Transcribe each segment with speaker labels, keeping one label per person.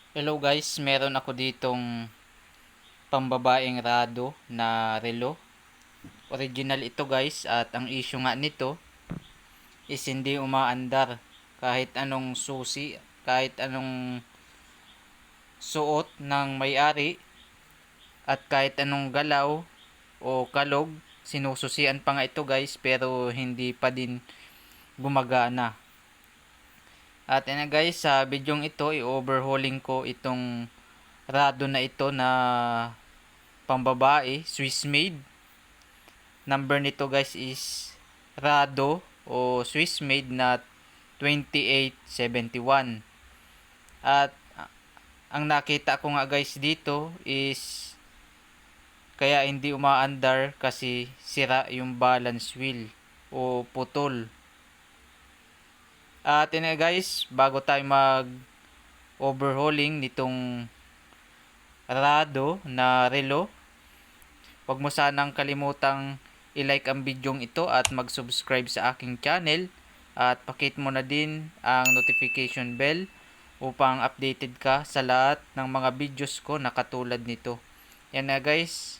Speaker 1: Hello guys, meron ako ditong pambabaeng rado na relo. Original ito guys at ang issue nga nito is hindi umaandar kahit anong susi, kahit anong suot ng may-ari at kahit anong galaw o kalog. Sinususian pa nga ito guys pero hindi pa din gumagana. At guys, sa bidyong ito i-overhauling ko itong rado na ito na pambabae, Swiss made. Number nito guys is Rado o Swiss made na 2871. At ang nakita ko nga guys dito is kaya hindi umaandar kasi sira yung balance wheel o putol. At guys, bago tayo mag overhauling nitong Rado na relo, huwag mo sanang kalimutang i-like ang bidyong ito at mag-subscribe sa aking channel at pakit mo na din ang notification bell upang updated ka sa lahat ng mga videos ko na katulad nito. Yan na guys,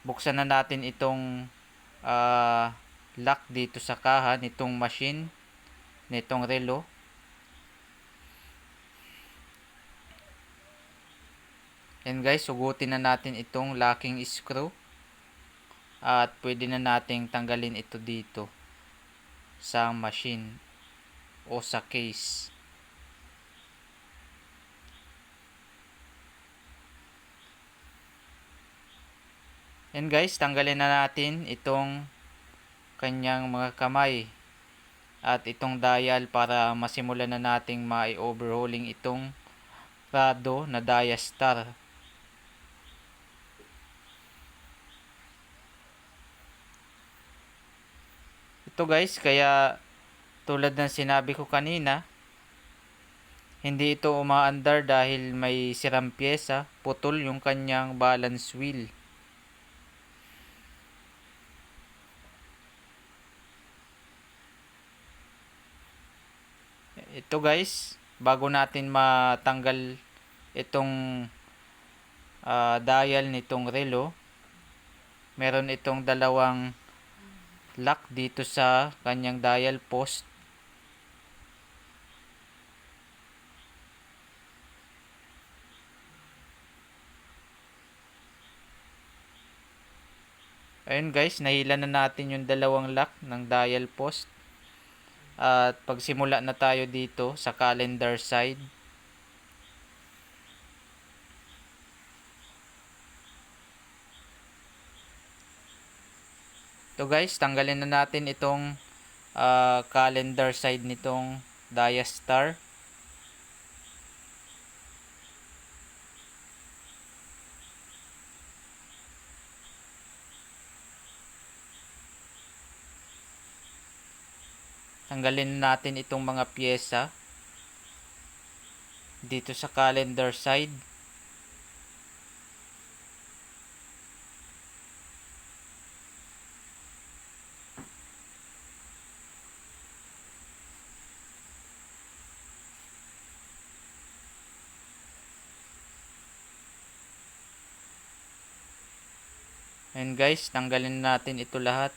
Speaker 1: buksan na natin itong lock dito sa kaha nitong machine, nitong relo. Yan guys, sugutin na natin itong locking screw. At pwede na nating tanggalin ito dito sa machine o sa case. Yan guys, tanggalin na natin itong kanyang mga kamay at itong dial para masimulan na nating ma-overhauling itong Rado na Diastar. Ito guys, kaya tulad ng sinabi ko kanina, hindi ito umaandar dahil may sirang pyesa, putol yung kanyang balance wheel. Ito guys, bago natin matanggal itong dial nitong relo, meron itong dalawang lock dito sa kanyang dial post. Ayun guys, nahila na natin yung dalawang lock ng dial post. At pagsimula na tayo dito sa calendar side. Ito guys, tanggalin na natin itong calendar side nitong Diastar. Tanggalin natin itong mga pyesa dito sa calendar side. And guys, tanggalin natin ito lahat.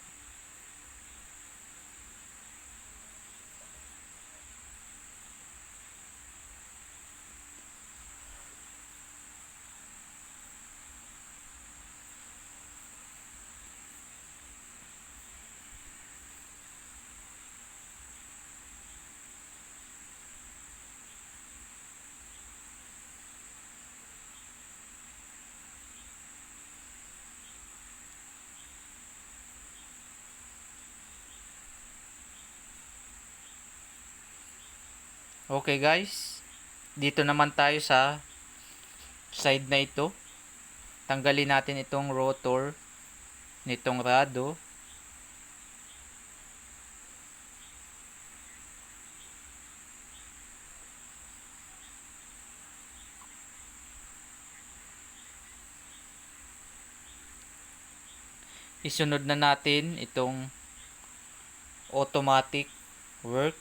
Speaker 1: Okay guys, dito naman tayo sa side na ito. Tanggalin natin itong rotor nitong rado. Isunod na natin itong automatic work.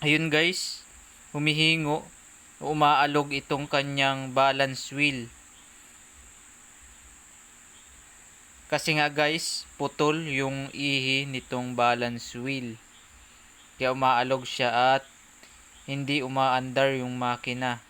Speaker 1: Ayun guys, humihingo, umaalog itong kanyang balance wheel. Kasi nga guys, putol yung ihi nitong balance wheel. Kaya umaalog siya at hindi umaandar yung makina.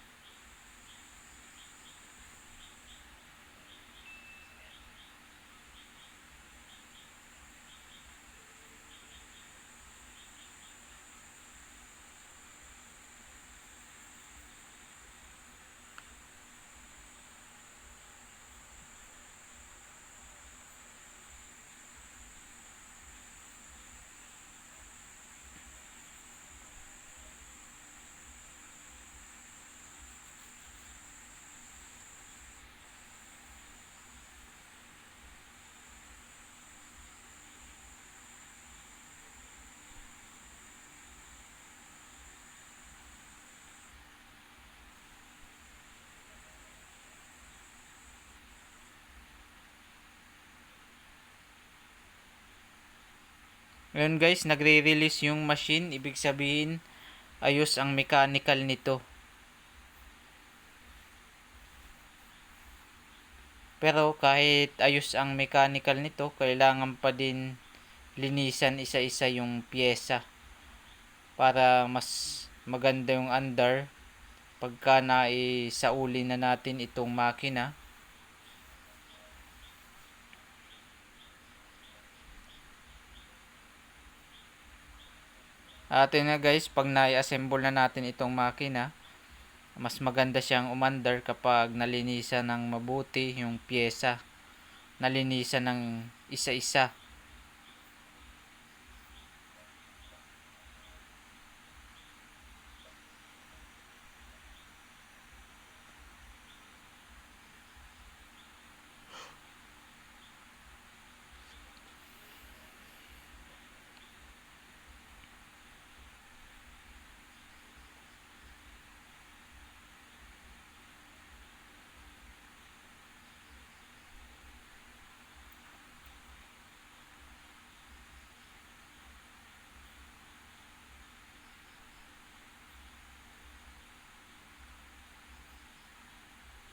Speaker 1: Ngayon guys, nagre-release yung machine. Ibig sabihin, ayos ang mechanical nito. Pero kahit ayos ang mechanical nito, kailangan pa din linisan isa-isa yung pyesa para mas maganda yung andar pagka naisauli na natin itong makina. At yun na guys, pag nai-assemble na natin itong makina, mas maganda siyang umandar kapag nalinisan ng mabuti yung pyesa. Nalinisan ng isa-isa.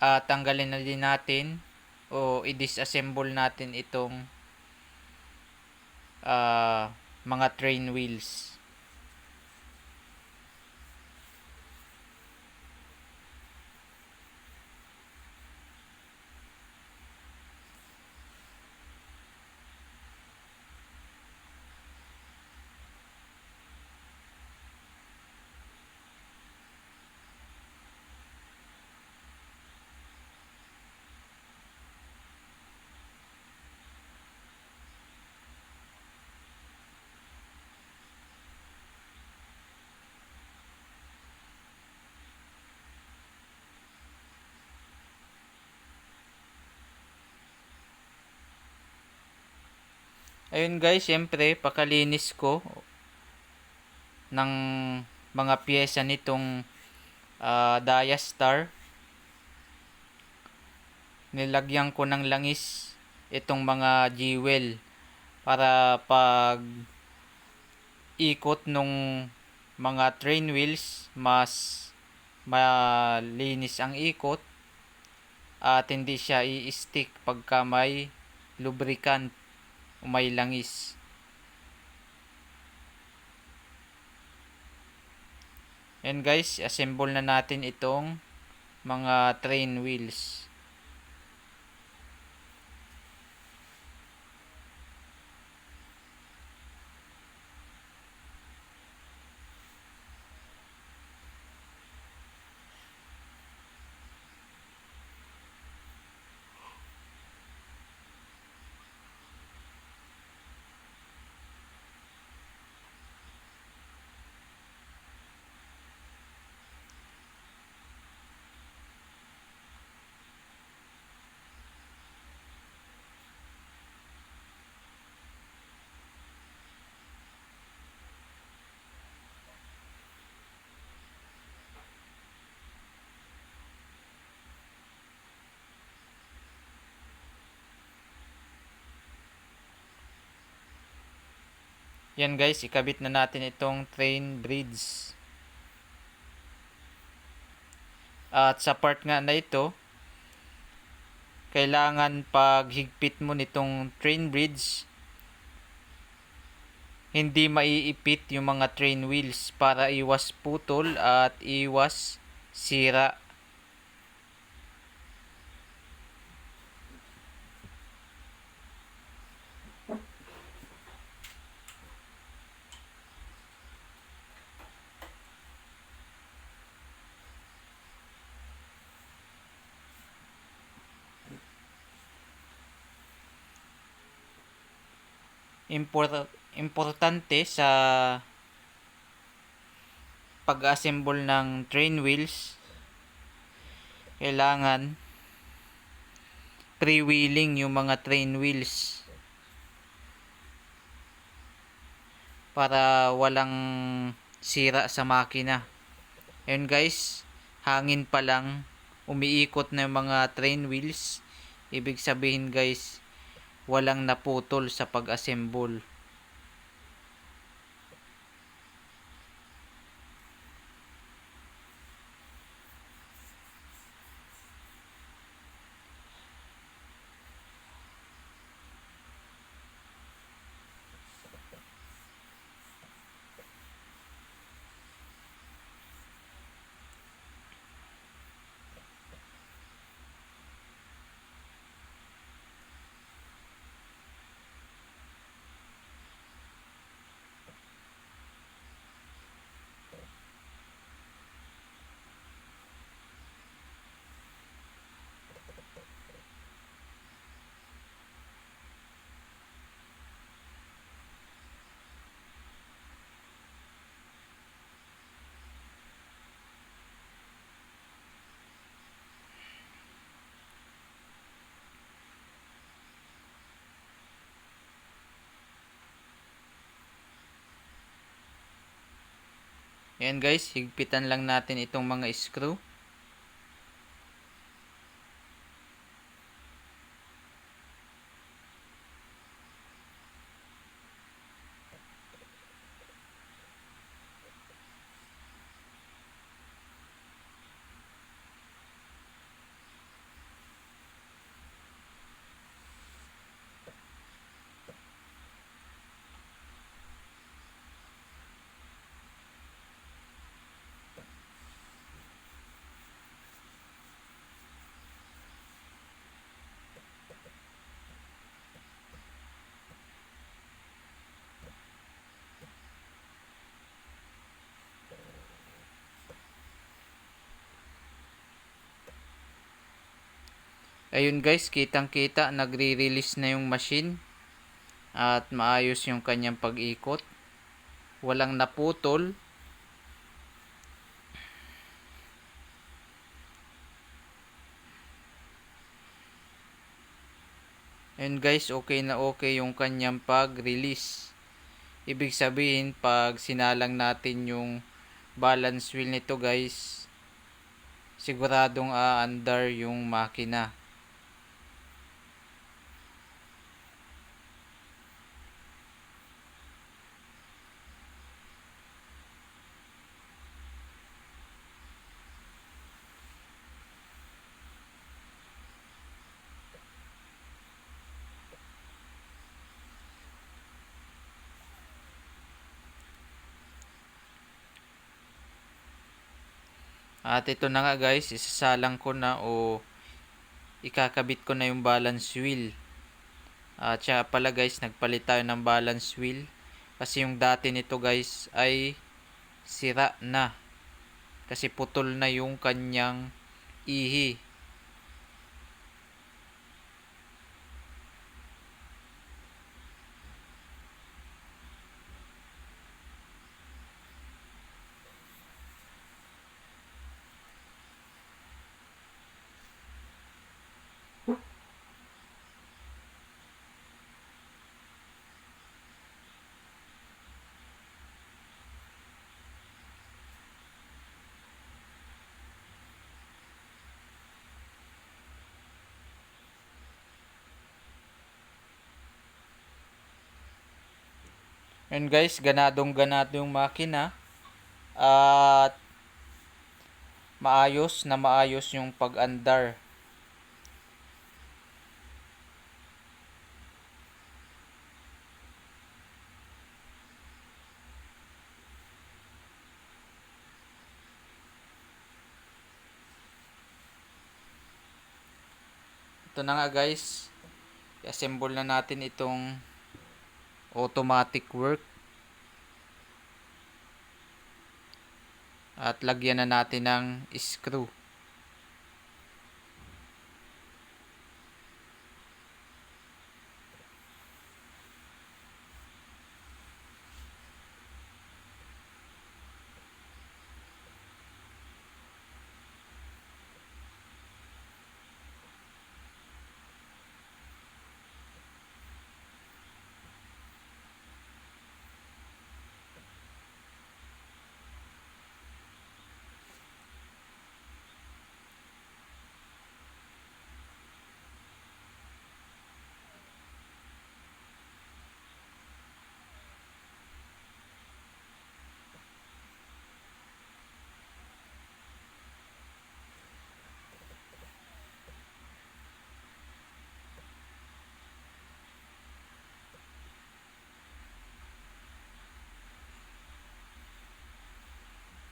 Speaker 1: At tanggalin na din natin o i-disassemble natin itong mga train wheels. Ayun guys, syempre pakalinis ko ng mga pyesa nitong Diastar. Nilagyan ko ng langis itong mga jewel para pag ikot nung mga train wheels mas malinis ang ikot at hindi siya i-stick pagka may lubricant o may langis. Yan guys, assemble na natin itong mga train wheels. Yan guys, ikabit na natin itong train bridge. At sa part nga na ito, kailangan pag higpit mo nitong train bridge, hindi maiipit yung mga train wheels para iwas putol at iwas sira. Importante sa pag-assemble ng train wheels, kailangan pre-wheeling yung mga train wheels para walang sira sa makina. Ayun guys, hangin pa lang umiikot na yung mga train wheels, ibig sabihin guys, walang naputol sa pag-assemble. Ayan guys, higpitan lang natin itong mga screw. Ayun guys, kitang-kita nagre-release na yung machine at maayos yung kanyang pag-ikot. Walang naputol. Ayun guys, okay na okay yung kanyang pag-release. Ibig sabihin, pag sinalang natin yung balance wheel nito guys, siguradong aandar yung makina. At ito na nga guys, isasalang ko na o ikakabit ko na yung balance wheel. At siya pala guys, nagpalit tayo ng balance wheel. Kasi yung dati nito guys ay sira na. Kasi putol na yung kanyang ihi. And guys, ganadong ganado yung makina. At maayos yung pag-andar. Ito na nga guys, i-assemble na natin itong automatic work at lagyan na natin ng screw.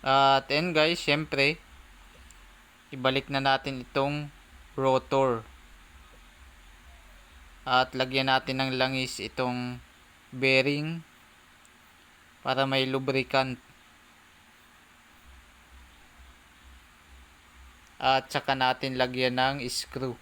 Speaker 1: At then guys, syempre, ibalik na natin itong rotor. At lagyan natin ng langis itong bearing para may lubricant. At saka natin lagyan ng screw.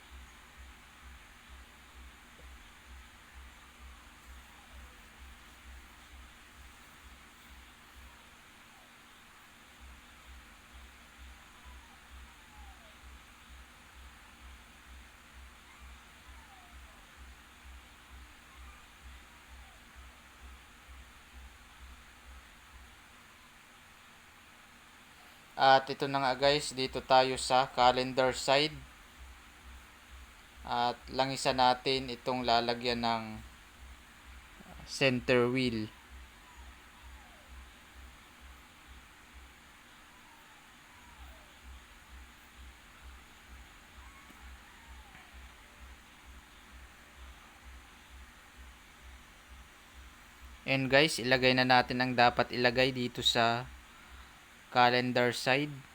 Speaker 1: At ito na nga guys, dito tayo sa calendar side. At langisan natin itong lalagyan ng center wheel. And guys, ilagay na natin ang dapat ilagay dito sa calendar side.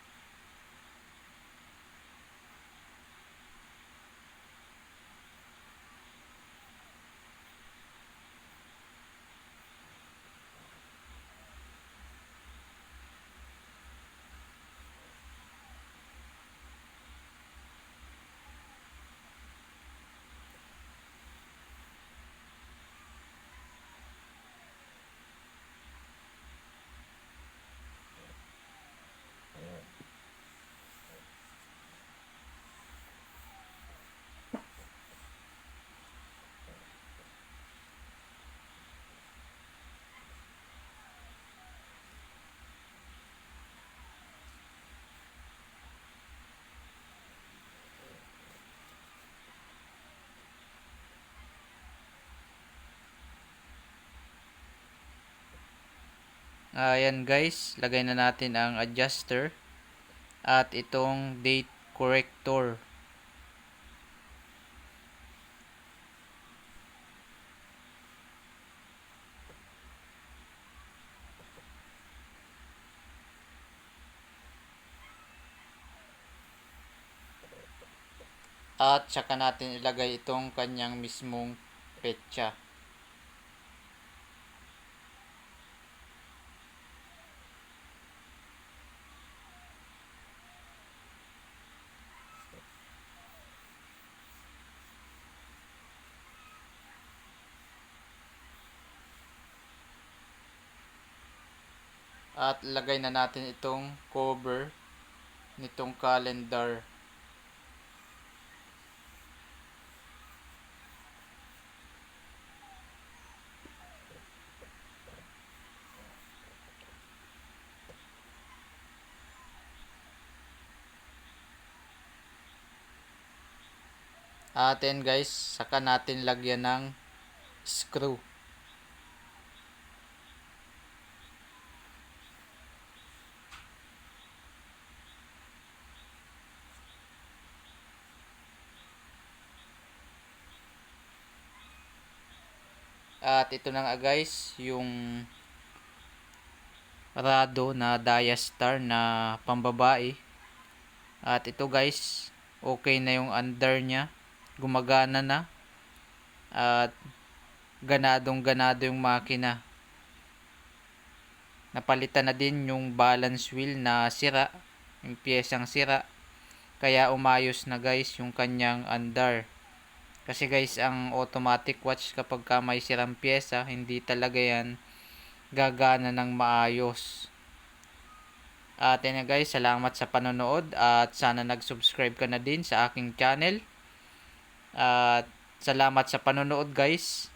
Speaker 1: Ayan guys, lagay na natin ang adjuster at itong date corrector. At saka natin ilagay itong kanyang mismong petsa. At lagay na natin itong cover nitong calendar. At then guys, saka natin lagyan ng screw. At ito na nga guys, yung Rado na Diastar na pambabae. At ito guys, okay na yung under niya. Gumagana na. At ganado yung makina. Napalitan na din yung balance wheel na sira. Yung piyesang sira. Kaya umayos na guys yung kanyang under. Kasi guys, ang automatic watch kapag ka may sirang pyesa, hindi talaga yan gagana ng maayos. At yun na guys, salamat sa panonood at sana nag-subscribe ka na din sa aking channel. At salamat sa panonood guys.